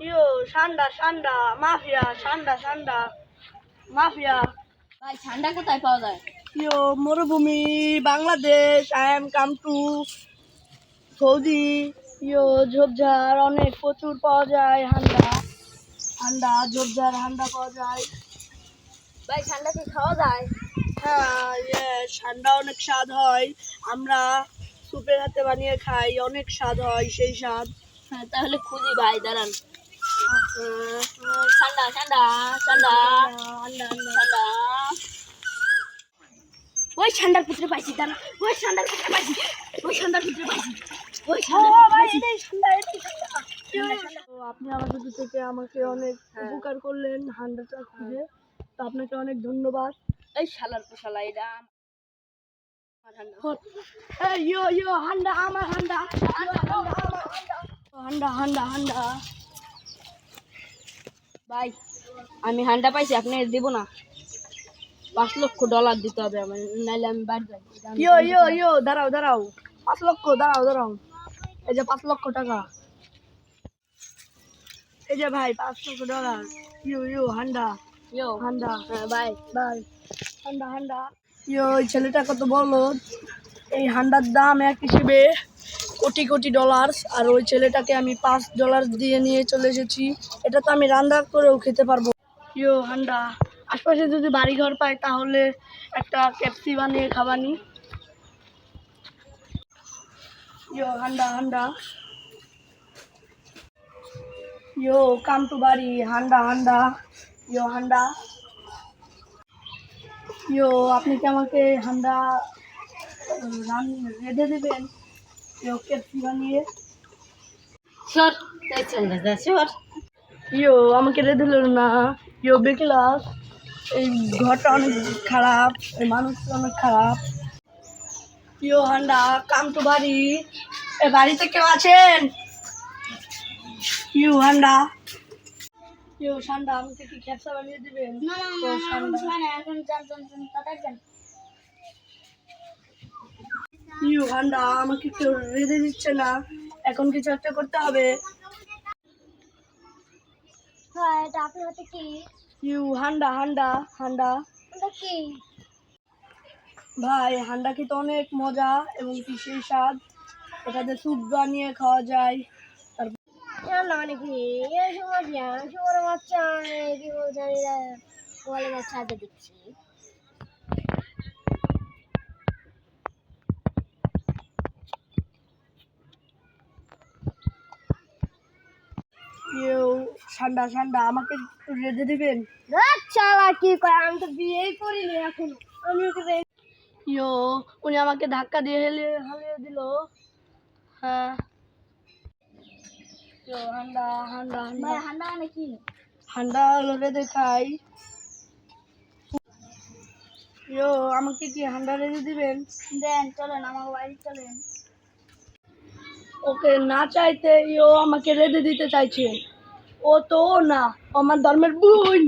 ইয়ো ঠান্ডা ঠান্ডা মাফিয়া ঠান্ডা ঠান্ডা মাফিয়া। ভাই ঠান্ডা কোথায় পাওয়া যায়? ইয়ো মরুভূমি Bangladesh. I am come to Saudi. Yo ঝোপঝাড় অনেক প্রচুর পাওয়া যায়। ঠান্ডা ঠান্ডা ঝোপঝাড় ঠান্ডা পাওয়া যায়। ভাই ঠান্ডা কি খাওয়া যায়? হ্যাঁ ঠান্ডা অনেক স্বাদ হয়। আমরা সুপের হাতে বানিয়ে খাই, অনেক স্বাদ হয় সেই স্বাদ। হ্যাঁ তাহলে খুঁজি ভাই, দাঁড়ান। ঠান্ডা ঠান্ডা ঠান্ডা ঠান্ডা। ওই ঠান্ডার ভিতরে পাইছি, দাঁড়া। ওই ঠান্ডার ভিতরে পাইছি, ওই ঠান্ডার ভিতরে পাইছি, ওই তো আপনি আমাদের থেকে আমাকে অনেক উপকার করলেন হান্ডাটা খুঁজে, তো আপনাকে অনেক ধন্যবাদ। এই শালার পোশালা এটা ইয়ো ইয়ো হান্ডা আমার হান্ডা হান্ডা হান্ডা হান্ডা। ভাই আমি হান্ডা পাইছি, আপনি দিব না? $5 লক্ষ দিতে হবে আমার, নাইলে আমি বাড়ি যাই। ইয়ো ইয়ো ইয়ো দাঁড়াও দাঁড়াও, 5 লক্ষ দাঁড়াও দাঁড়াও। এই যে 5 লক্ষ টাকা, এই যে ভাই $5 লক্ষ। ইয়ো ইয়ো হান্ডা ইয়ো হান্ডা ভাই ভাই হান্ডা হান্ডা। ইয়ো ওই ছেলেটা কত বলো, এই হান্ডার দাম এক হিসেবে কোটি কোটি ডলার, আর ওই ছেলেটাকে আমি $5 দিয়ে নিয়ে চলে এসেছি। এটা তো আমি রান্না করেও খেতে পারবো। ইয়ো হান্ডা, আশপাশে যদি বাড়িঘর পাই তাহলে একটা ক্যাপসি বানিয়ে খাবানি। ইয়ো হান্ডা হান্ডা। ইয়ো কাম টু বাড়ি হান্ডা হান্ডা। ইয়ো হান্ডা। ইয়ো আপনি কি আমাকে হান্ডা রেঁধে দেবেন? ইয়ো ক্যাপসি বানিয়ে। সর, এই ঠান্ডা যা, সর। ইয়ো আমাকে রেঁধে দিল না। ইয়ো বেক্লাস, এই ঘরটা অনেক খারাপ, এই মানুষটা অনেক খারাপ। ইয়ো হান্ডা কাম টু বাড়ি। এ বাড়িতে কেউ আছেন? ইয়ো হান্ডা। ইয়ো ঠান্ডা আমাকে কি ক্যাপসা বানিয়ে দিবেন? ইয়ো হান্ডা আমাকে কেউ রেঁধে দিচ্ছে না, এখন কিছু একটা করতে হবে। এটা আপনার হাতে কি? ইউ হান্ডা হান্ডা হান্ডা। এটা কি? ভাই হান্ডা খেতে অনেক মজা এবং কি সেই স্বাদ। এটাতে স্যুপ বানিয়ে খাওয়া যায়। রান্না মানে কি? এই সময় শুয়োর বাচ্চা, কি বলছে আমি বলে বাচ্চা হাতে দিচ্ছি। ইউ ঠান্ডা ঠান্ডা আমাকে একটু রেঁধে দিবেন? চালা কি কয়, আমি তো বিয়েই করিনি এখনো, আমি ওকে। ইয়ো উনি আমাকে ধাক্কা দিয়ে হালিয়ে দিল। হ্যাঁ ইয়ো হান্ডা হান্ডা হান্ডা। ভাই হান্ডা মানে কি? হান্ডা রেঁধে খাই। ইয়ো আমাকে কি হান্ডা রেঁধে দিবেন? দেন, চলেন আমার বাড়ি চলেন। ওকে না চাইতে ইয়ো আমাকে রেঁধে দিতে চাইছে। ও তো না, আমার ধর্মের বোন।